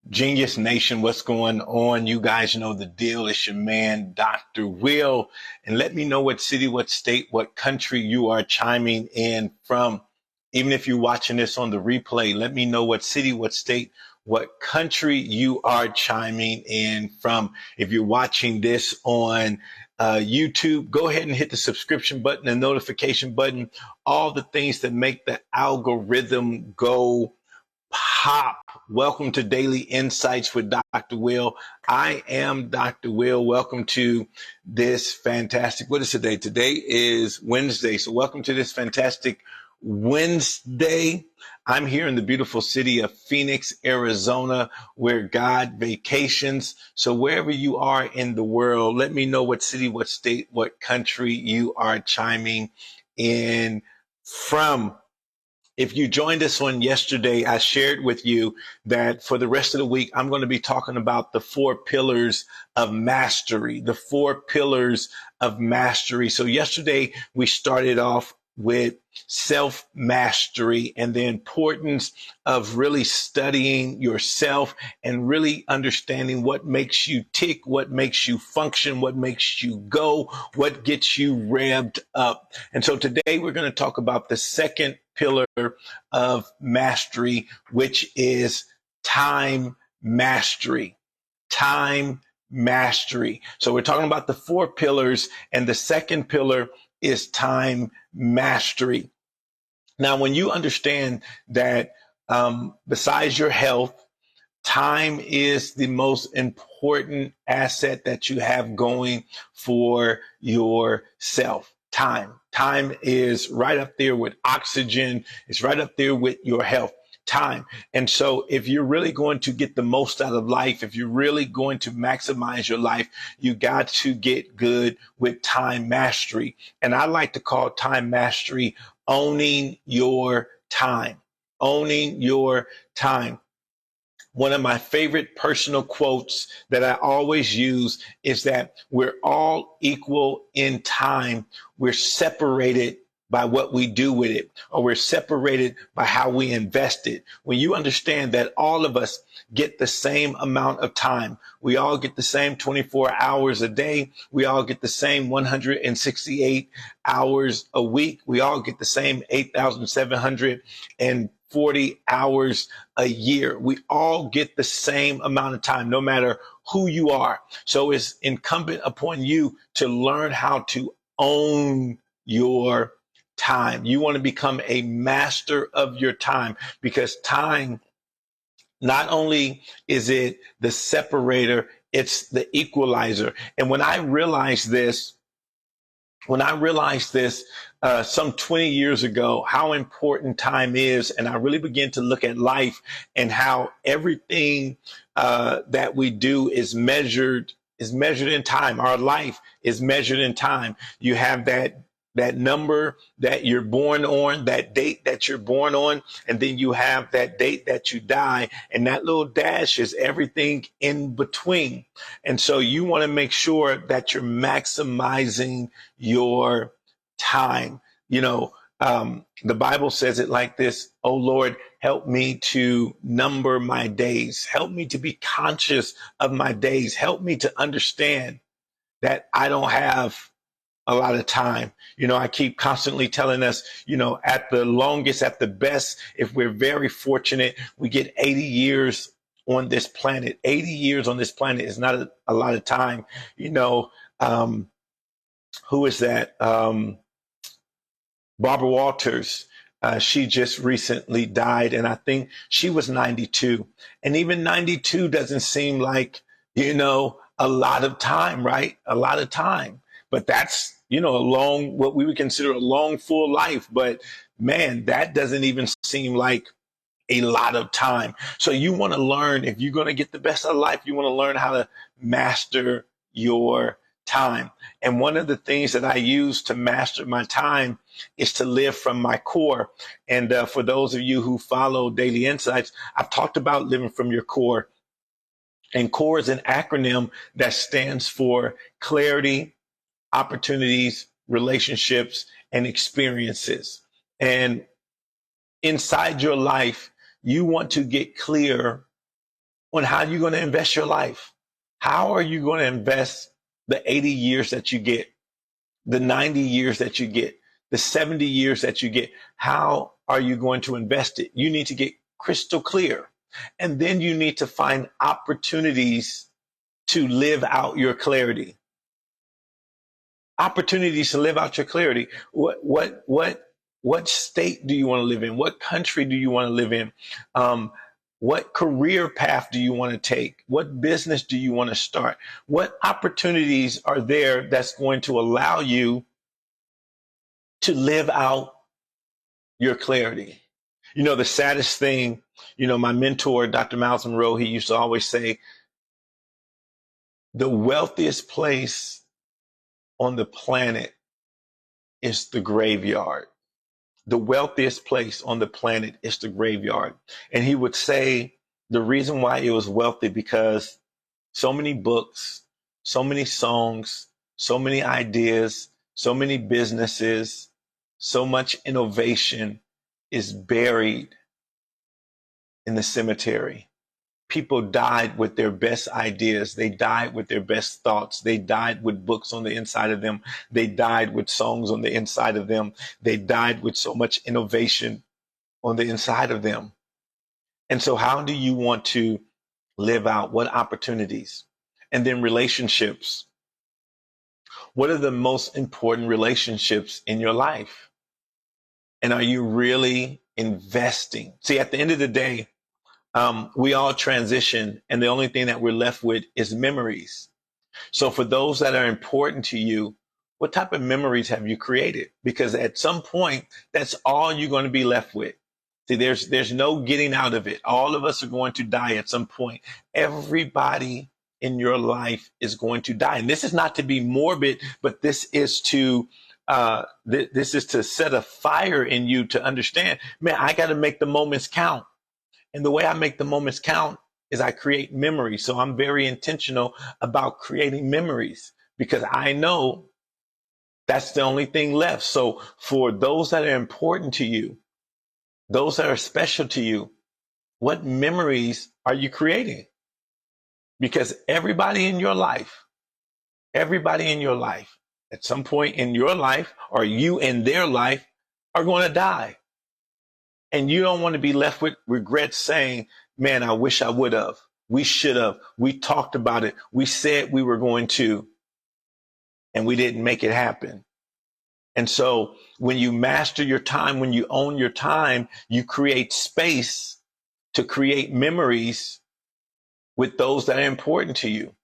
Genius Nation, what's going on? You guys know the deal. It's your man, Dr. Will. And let me know what city, what state, what country you are chiming in from. Even if you're watching this on the replay, let me know what city, what state, what country you are chiming in from. If you're watching this on YouTube, go ahead and hit the subscription button and notification button, all the things that make the algorithm go pop. Welcome to Daily Insights with Dr. Will. I am Dr. Will. Welcome to this fantastic, what is today? Today is Wednesday. So welcome to this fantastic Wednesday. I'm here in the beautiful city of Phoenix, Arizona, where God vacations. So wherever you are in the world, let me know what city, what state, what country you are chiming in from. If you joined us on yesterday, I shared with you that for the rest of the week, I'm going to be talking about the 4 pillars of mastery, the 4 pillars of mastery. So yesterday we started off with self-mastery and the importance of really studying yourself and really understanding what makes you tick, what makes you function, what makes you go, what gets you revved up. And so today we're going to talk about the second pillar of mastery, which is time mastery. Time mastery. So we're talking about the 4 pillars, and the second pillar is time mastery. Now, when you understand that besides your health, time is the most important asset that you have going for yourself. Time is right up there with oxygen. It's right up there with your health. Time. And so if you're really going to get the most out of life, if you're really going to maximize your life, you got to get good with time mastery. And I like to call time mastery owning your time. Owning your time. One of my favorite personal quotes that I always use is that we're all equal in time. We're separated by what we do with it, or we're separated by how we invest it. When you understand that all of us get the same amount of time, we all get the same 24 hours a day, we all get the same 168 hours a week, we all get the same 8,740 hours a year. We all get the same amount of time, no matter who you are. So it's incumbent upon you to learn how to own your time. You want to become a master of your time, because time, not only is it the separator, it's the equalizer. And when I realized this, some 20 years ago, how important time is, and I really began to look at life and how everything that we do is measured in time. Our life is measured in time. You have that number that you're born on, that date that you're born on, and then you have that date that you die, and that little dash is everything in between. And so you want to make sure that you're maximizing your time. The Bible says it like this: "Oh Lord, help me to number my days. Help me to be conscious of my days. Help me to understand that I don't have a lot of time." I keep constantly telling us, at the longest, at the best, if we're very fortunate, we get 80 years on this planet. 80 years on this planet is not a lot of time. Who is that? Barbara Walters. She just recently died, and I think she was 92. And even 92 doesn't seem like, a lot of time, right? A lot of time. But that's, what we would consider a long, full life. But man, that doesn't even seem like a lot of time. So you want to learn, if you're going to get the best of life, you want to learn how to master your time. And one of the things that I use to master my time is to live from my core. And for those of you who follow Daily Insights, I've talked about living from your core. And core is an acronym that stands for clarity, opportunities, relationships, and experiences. And inside your life, you want to get clear on how you're going to invest your life. How are you going to invest the 80 years that you get, the 90 years that you get, the 70 years that you get? How are you going to invest it? You need to get crystal clear. And then you need to find opportunities to live out your clarity. Opportunities to live out your clarity. What state do you want to live in? What country do you want to live in? What career path do you want to take? What business do you want to start? What opportunities are there that's going to allow you to live out your clarity? You know, the saddest thing, you know, my mentor, Dr. Miles Monroe, he used to always say, the wealthiest place on the planet is the graveyard. The wealthiest place on the planet is the graveyard. And he would say the reason why it was wealthy because so many books, so many songs, so many ideas, so many businesses, so much innovation is buried in the cemetery. People died with their best ideas. They died with their best thoughts. They died with books on the inside of them. They died with songs on the inside of them. They died with so much innovation on the inside of them. And so how do you want to live out? What opportunities? And then relationships. What are the most important relationships in your life? And are you really investing? See, at the end of the day, we all transition, and the only thing that we're left with is memories. So for those that are important to you, what type of memories have you created? Because at some point, that's all you're going to be left with. See, there's no getting out of it. All of us are going to die at some point. Everybody in your life is going to die. And this is not to be morbid, but this is to set a fire in you to understand, man, I got to make the moments count. And the way I make the moments count is I create memories. So I'm very intentional about creating memories because I know that's the only thing left. So for those that are important to you, those that are special to you, what memories are you creating? Because everybody in your life at some point in your life or you in their life are going to die. And you don't want to be left with regrets saying, man, I wish I would have. We should have. We talked about it. We said we were going to, and we didn't make it happen. And so when you master your time, when you own your time, you create space to create memories with those that are important to you.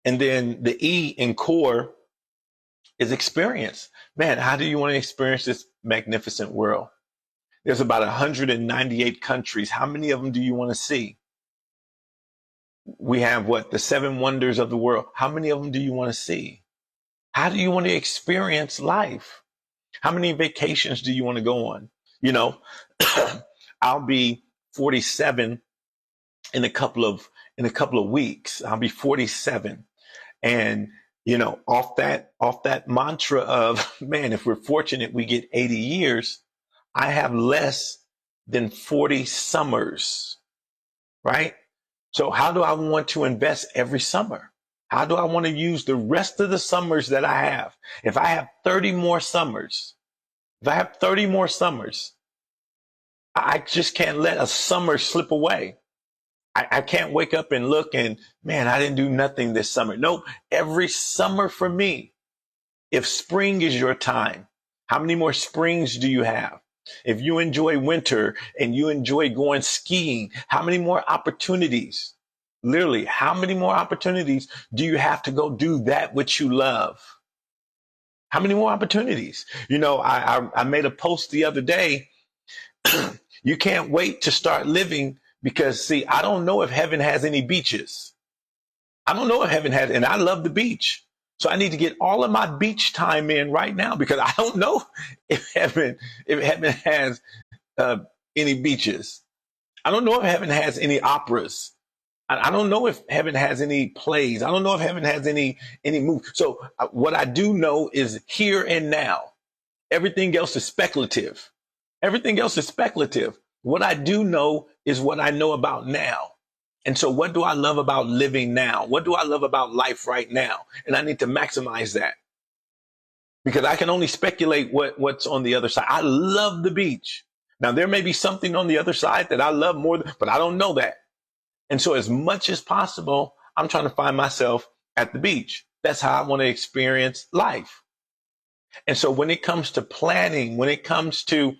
And then the E in core is experience. Man, how do you want to experience this magnificent world? There's about 198 countries. How many of them do you want to see? We have the 7 wonders of the world. How many of them do you want to see? How do you want to experience life? How many vacations do you want to go on? You know, I'll be 47 in a couple of weeks. I'll be 47. And, you know, off that mantra of, man, if we're fortunate, we get 80 years. I have less than 40 summers, right? So how do I want to invest every summer? How do I want to use the rest of the summers that I have? If I have 30 more summers, I just can't let a summer slip away. I can't wake up and look and, man, I didn't do nothing this summer. No, every summer for me, if spring is your time, how many more springs do you have? If you enjoy winter and you enjoy going skiing, how many more opportunities? Literally, how many more opportunities do you have to go do that which you love? How many more opportunities? You know, I made a post the other day. You can't wait to start living because, see, I don't know if heaven has any beaches. I don't know if heaven has, and I love the beach. So I need to get all of my beach time in right now because I don't know if heaven has any beaches. I don't know if heaven has any operas. I don't know if heaven has any plays. I don't know if heaven has any movies. So what I do know is here and now. Everything else is speculative. Everything else is speculative. What I do know is what I know about now. And so what do I love about living now? What do I love about life right now? And I need to maximize that because I can only speculate what's on the other side. I love the beach. Now, there may be something on the other side that I love more, but I don't know that. And so as much as possible, I'm trying to find myself at the beach. That's how I want to experience life. And so when it comes to planning, when it comes to,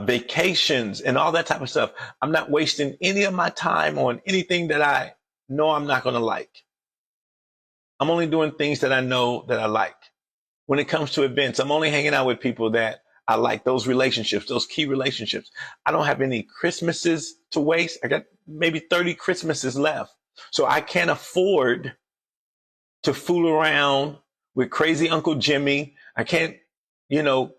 vacations and all that type of stuff, I'm not wasting any of my time on anything that I know I'm not going to like. I'm only doing things that I know that I like. When it comes to events, I'm only hanging out with people that I like, those relationships, those key relationships. I don't have any Christmases to waste. I got maybe 30 Christmases left. So I can't afford to fool around with crazy Uncle Jimmy. I can't,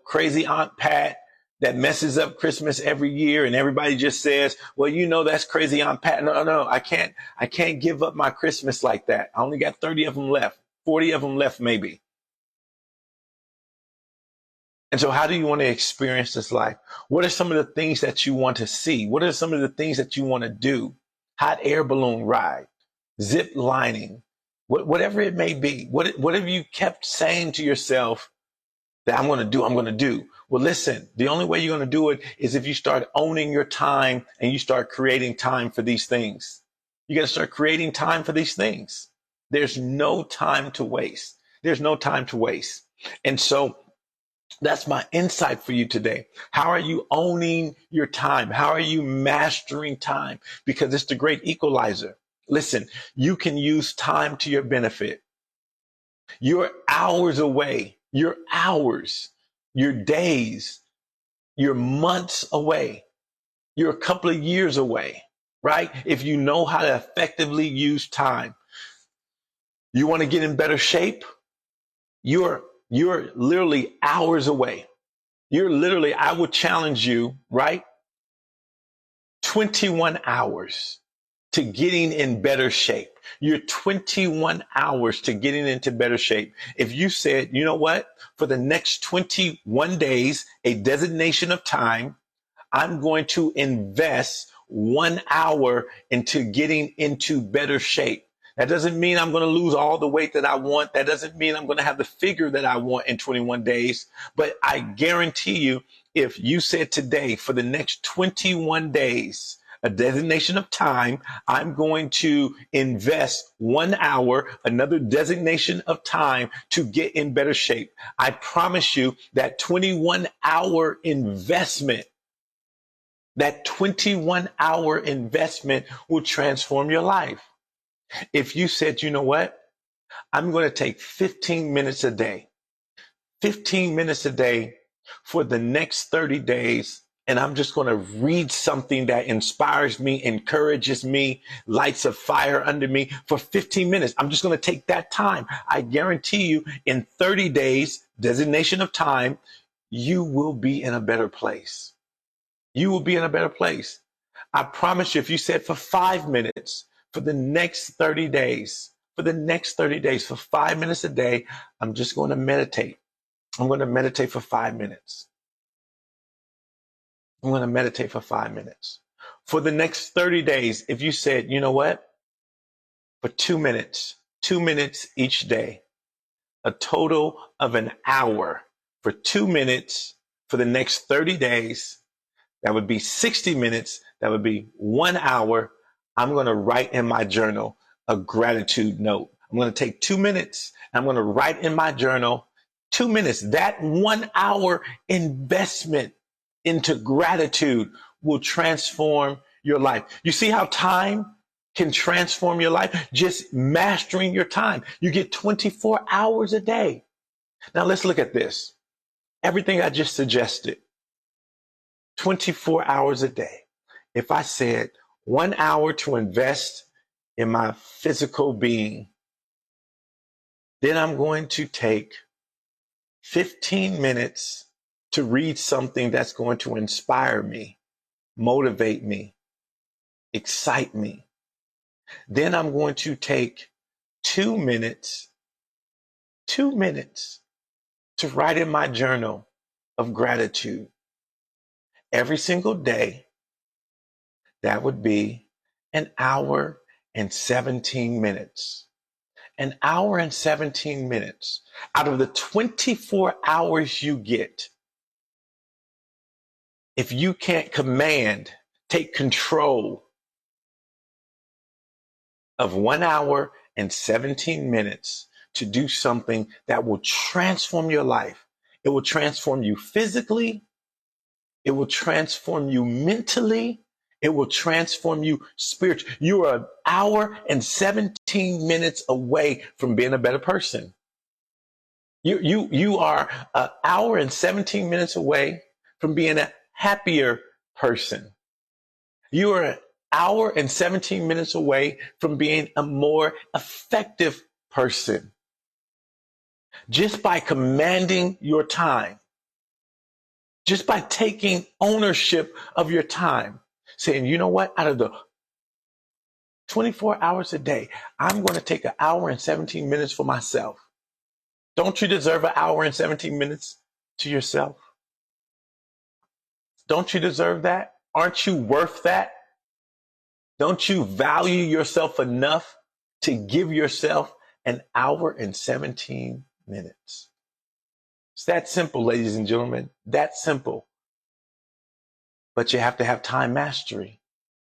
crazy Aunt Pat that messes up Christmas every year. And everybody just says, well, that's crazy Aunt Pat. No, I can't give up my Christmas like that. I only got 30 of them left, 40 of them left, maybe. And so how do you want to experience this life? What are some of the things that you want to see? What are some of the things that you want to do? Hot air balloon ride, zip lining, whatever it may be. What have you kept saying to yourself that I'm going to do? Well, listen, the only way you're going to do it is if you start owning your time and you start creating time for these things. You got to start creating time for these things. There's no time to waste. There's no time to waste. And so that's my insight for you today. How are you owning your time? How are you mastering time? Because it's the great equalizer. Listen, you can use time to your benefit. You're hours away. You're hours, your days, you're months away. You're a couple of years away, right? If you know how to effectively use time. You want to get in better shape? You're literally hours away. I would challenge you, right? 21 hours to getting in better shape. You're 21 hours to getting into better shape. If you said, you know what, for the next 21 days, a designation of time, I'm going to invest 1 hour into getting into better shape. That doesn't mean I'm going to lose all the weight that I want. That doesn't mean I'm going to have the figure that I want in 21 days. But I guarantee you, if you said today, for the next 21 days, a designation of time, I'm going to invest 1 hour, another designation of time to get in better shape. I promise you that 21-hour investment, that 21-hour investment will transform your life. If you said, you know what, I'm going to take 15 minutes a day for the next 30 days, and I'm just going to read something that inspires me, encourages me, lights a fire under me for 15 minutes. I'm just going to take that time. I guarantee you in 30 days, designation of time, you will be in a better place. You will be in a better place. I promise you, if you said for 5 minutes, for the next 30 days, for 5 minutes a day, I'm just going to meditate. I'm going to meditate for 5 minutes. I'm going to meditate for 5 minutes. For the next 30 days, if you said, you know what, for 2 minutes each day, a total of an hour for 2 minutes for the next 30 days, that would be 60 minutes. That would be 1 hour. I'm going to write in my journal a gratitude note. I'm going to take 2 minutes. I'm going to write in my journal 2 minutes. That 1 hour investment into gratitude will transform your life. You see how time can transform your life? Just mastering your time. You get 24 hours a day. Now let's look at this. Everything I just suggested, 24 hours a day. If I said 1 hour to invest in my physical being, then I'm going to take 15 minutes to read something that's going to inspire me, motivate me, excite me. Then I'm going to take 2 minutes to write in my journal of gratitude. Every single day, that would be an hour and 17 minutes. An hour and 17 minutes out of the 24 hours you get. If you can't take control of 1 hour and 17 minutes to do something that will transform your life. It will transform you physically. It will transform you mentally. It will transform you spiritually. You are an hour and 17 minutes away from being a better person. You are an hour and 17 minutes away from being a happier person. You are an hour and 17 minutes away from being a more effective person. Just by commanding your time, just by taking ownership of your time, saying, you know what, out of the 24 hours a day, I'm going to take an hour and 17 minutes for myself. Don't you deserve an hour and 17 minutes to yourself? Don't you deserve that? Aren't you worth that? Don't you value yourself enough to give yourself an hour and 17 minutes? It's that simple, ladies and gentlemen, that simple. But you have to have time mastery.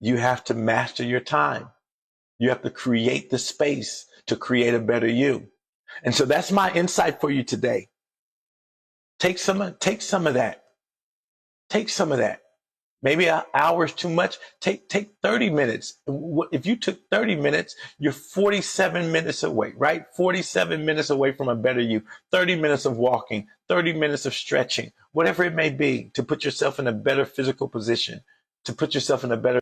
You have to master your time. You have to create the space to create a better you. And so that's my insight for you today. Take some of that. Take some of that. Maybe an hour is too much. Take 30 minutes. If you took 30 minutes, you're 47 minutes away, right? 47 minutes away from a better you. 30 minutes of walking, 30 minutes of stretching, whatever it may be, to put yourself in a better physical position, to put yourself in a better